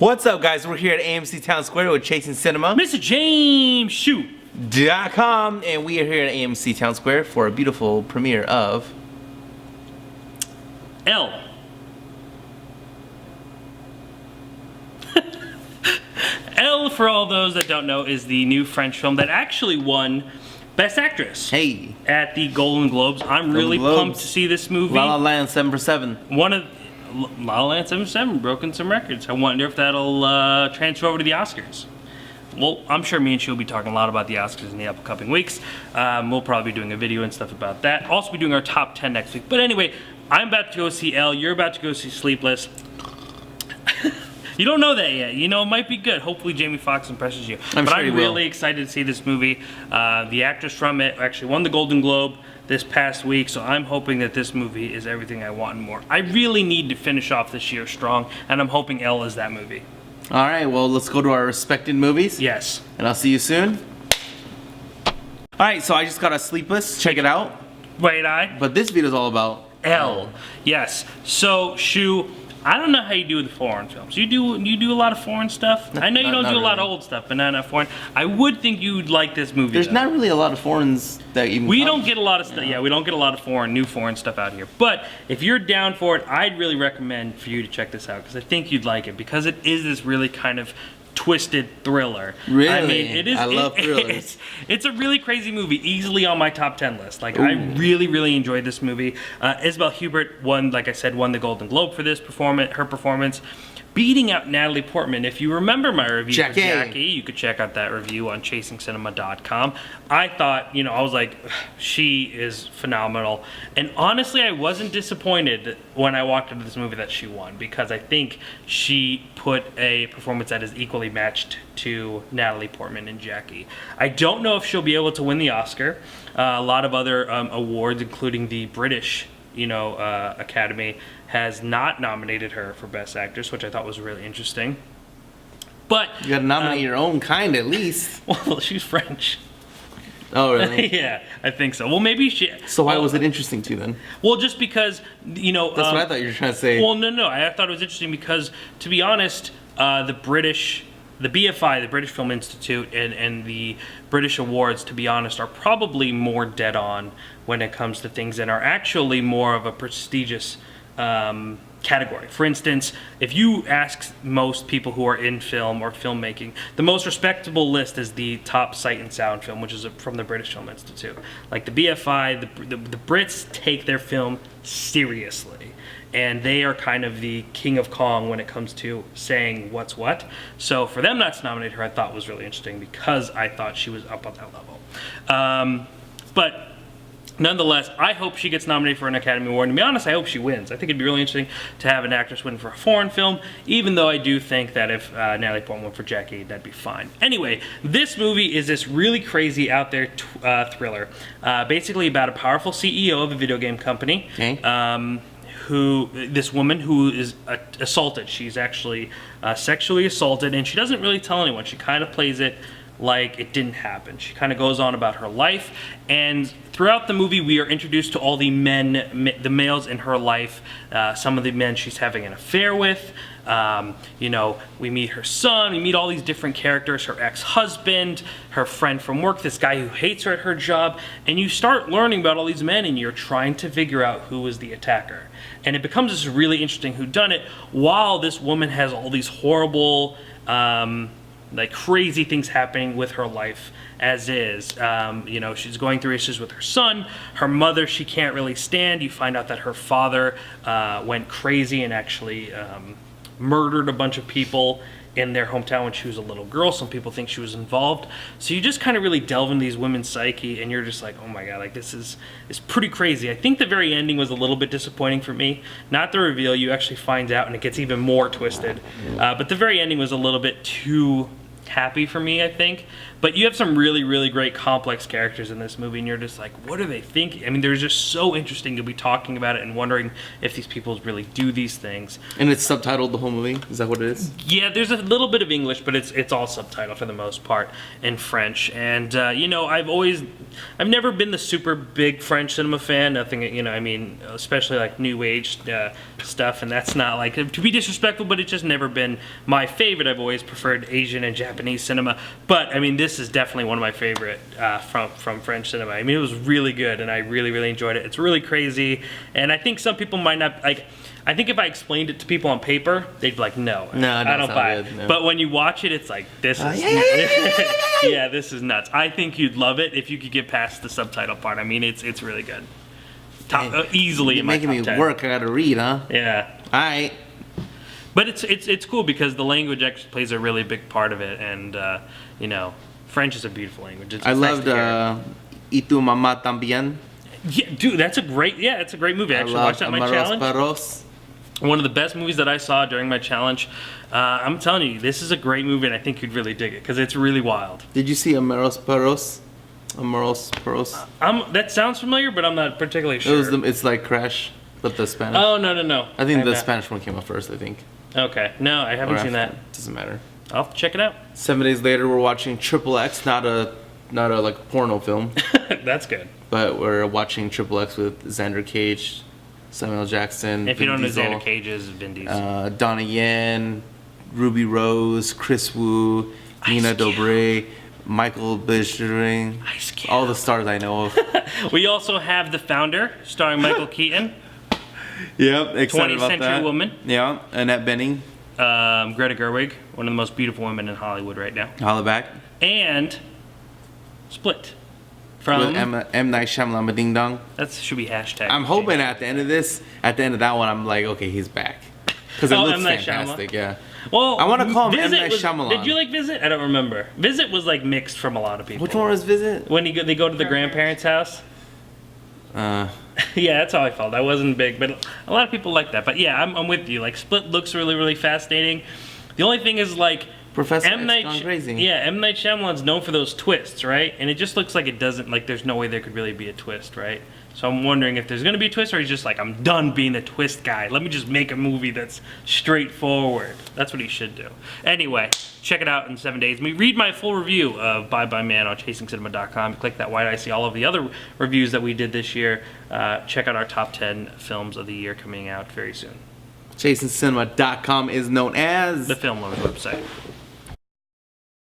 What's up, guys? We're here at AMC Town Square with Chasing Cinema. Mr. James Shoot. .com, and we are here at AMC Town Square for a beautiful premiere of Elle. Elle, for all those that don't know, is the new French film that actually won Best Actress at the Golden Globes. I'm really pumped to see this movie. La La Land 7 for 7. La La Land 7 for 7, broken some records. I wonder if that'll transfer over to the Oscars. Well, I'm sure me and she will be talking a lot about the Oscars in the upcoming weeks. We'll probably be doing a video and stuff about that. Also be doing our top 10 next week. But anyway, I'm about to go see Elle. You're about to go see Sleepless. You don't know that yet. You know, it might be good. Hopefully Jamie Foxx impresses you. I'm really excited to see this movie. The actress from it actually won the Golden Globe this past week, so I'm hoping that this movie is everything I want and more. I really need to finish off this year strong, and I'm hoping Elle is that movie. All right, well, let's go to our respected movies. Yes. And I'll see you soon. All right, so I just got a Sleepless. Check it out. Right eye. But this video is all about Elle. Yes. So, Shu, I don't know how you do with foreign films. You do a lot of foreign stuff? I know you don't do a lot of old stuff, but not enough foreign. I would think you'd like this movie. There's not really a lot of foreigns that even we don't get a lot of stuff. Yeah, we don't get a lot of new foreign stuff out here. But if you're down for it, I'd really recommend for you to check this out because I think you'd like it because it is this really kind of twisted thriller. Really? I mean, it is. I love thrillers. It's a really crazy movie, easily on my top 10 list. Like, Ooh. I really enjoyed this movie. Isabelle Huppert won, like I said, won the Golden Globe for this performance, beating out Natalie Portman. If you remember my review for Jackie, you could check out that review on ChasingCinema.com. I thought, you know, I was like, she is phenomenal. And honestly, I wasn't disappointed when I walked into this movie that she won because I think she put a performance that is equally matched to Natalie Portman and Jackie. I don't know if she'll be able to win the Oscar. A lot of other awards, including the British Academy, has not nominated her for Best Actress, which I thought was really interesting. But you gotta nominate your own kind at least. Well, she's French. Oh, really? Yeah, I think so. Well, maybe she... So why was it interesting to you then? Well, just because, you know... That's what I thought you were trying to say. Well, no. I thought it was interesting because, to be honest, the BFI, the British Film Institute, and the British Awards, to be honest, are probably more dead on when it comes to things that are actually more of a prestigious category. For instance, if you ask most people who are in film or filmmaking, the most respectable list is the top sight and sound film, which is from the British Film Institute. Like the BFI, the Brits take their film seriously. And they are kind of the king of Kong when it comes to saying what's what. So for them not to nominate her, I thought was really interesting because I thought she was up on that level. But nonetheless, I hope she gets nominated for an Academy Award. And to be honest, I hope she wins. I think it'd be really interesting to have an actress win for a foreign film, even though I do think that if Natalie Portman won for Jackie, that'd be fine. Anyway, this movie is this really crazy out there thriller. Basically about a powerful CEO of a video game company. Okay. This woman who is assaulted. She's actually sexually assaulted, and she doesn't really tell anyone. She kind of plays it like it didn't happen. She kind of goes on about her life, and throughout the movie we are introduced to all the males in her life, some of the men she's having an affair with. You know, we meet her son, we meet all these different characters, her ex-husband, her friend from work, this guy who hates her at her job, and you start learning about all these men and you're trying to figure out who is the attacker. And it becomes this really interesting whodunit while this woman has all these horrible, like crazy things happening with her life as is. You know, she's going through issues with her son, her mother she can't really stand. You find out that her father went crazy and actually murdered a bunch of people in their hometown when she was a little girl. Some people think she was involved. So you just kind of really delve into these women's psyche and you're just like, oh my god, like this is pretty crazy. I think the very ending was a little bit disappointing for me. Not the reveal, you actually find out and it gets even more twisted. But the very ending was a little bit too happy for me, I think. But you have some really, really great complex characters in this movie, and you're just like, what are they thinking? I mean, they're just so interesting to be talking about it and wondering if these people really do these things. And it's subtitled the whole movie? Is that what it is? Yeah, there's a little bit of English, but it's all subtitled for the most part in French. And you know, I've never been the super big French cinema fan. Nothing, you know, I mean, especially like new age stuff, and that's not like to be disrespectful, but it's just never been my favorite. I've always preferred Asian and Japanese cinema, but I mean, this is definitely one of my favorite from French cinema. I mean, it was really good, and I really, really enjoyed it. It's really crazy, and I think some people might not like. I think if I explained it to people on paper, they'd be like, "No, I don't buy it." No. But when you watch it, it's like, "This is yeah, this is nuts." I think you'd love it if you could get past the subtitle part. I mean, it's really good. Easily in my top 10. Making me work. I gotta read, huh? Yeah. All right. But it's cool because the language actually plays a really big part of it, and you know, French is a beautiful language. It's I nice loved to hear. Y tu mamá también. Yeah, dude, it's a great movie. I actually watched that on my challenge. Perros. One of the best movies that I saw during my challenge. I'm telling you, this is a great movie, and I think you'd really dig it because it's really wild. Did you see Amoros Perros? Amoros Perros. That sounds familiar, but I'm not particularly sure. It's like Crash, but the Spanish. Oh no! I think the Spanish one came out first. I think. Okay, no, I haven't seen that. Doesn't matter. I'll have to check it out. 7 days later, we're watching Triple X, not a like porno film, That's good. but we're watching Triple X with Xander Cage, Samuel Jackson. If you Vin don't know Diesel, Xander Cage is Vin Diesel. Donnie Yen, Ruby Rose, Chris Wu, Nina Cube. Dobrev, Michael Bisping, Ice Cube. all the stars I know of. We also have The Founder, starring Michael Keaton. Yep, excited 20th about Century that. Woman. Yeah, Annette Bening, Greta Gerwig, one of the most beautiful women in Hollywood right now. holla back. And Split. From With M. Night Shyamalan, Ding Dong. that should be hashtag. I'm hoping at the end of that one, I'm like, okay, he's back. Because it looks M. Night fantastic, yeah. Well, I wanna call him Visit M. Night Shyamalan. Did you like Visit? I don't remember. Visit was like mixed from a lot of people. Which one was Visit? When they go to the grandparents' house. Yeah, that's how I felt. I wasn't big, but a lot of people like that. But yeah, I'm with you. Like Split looks really, really fascinating. The only thing is like Professor X gone crazy. Yeah, M. Night Shyamalan's known for those twists, right? And it just looks like it doesn't, like there's no way there could really be a twist, right? So I'm wondering if there's going to be a twist, or he's just like, I'm done being the twist guy. Let me just make a movie that's straightforward. That's what he should do. Anyway, check it out in 7 days. Read my full review of Bye Bye Man on ChasingCinema.com. Click that Why Did I See all of the other reviews that we did this year. Check out our top 10 films of the year coming out very soon. ChasingCinema.com is known as The Film Lovers website.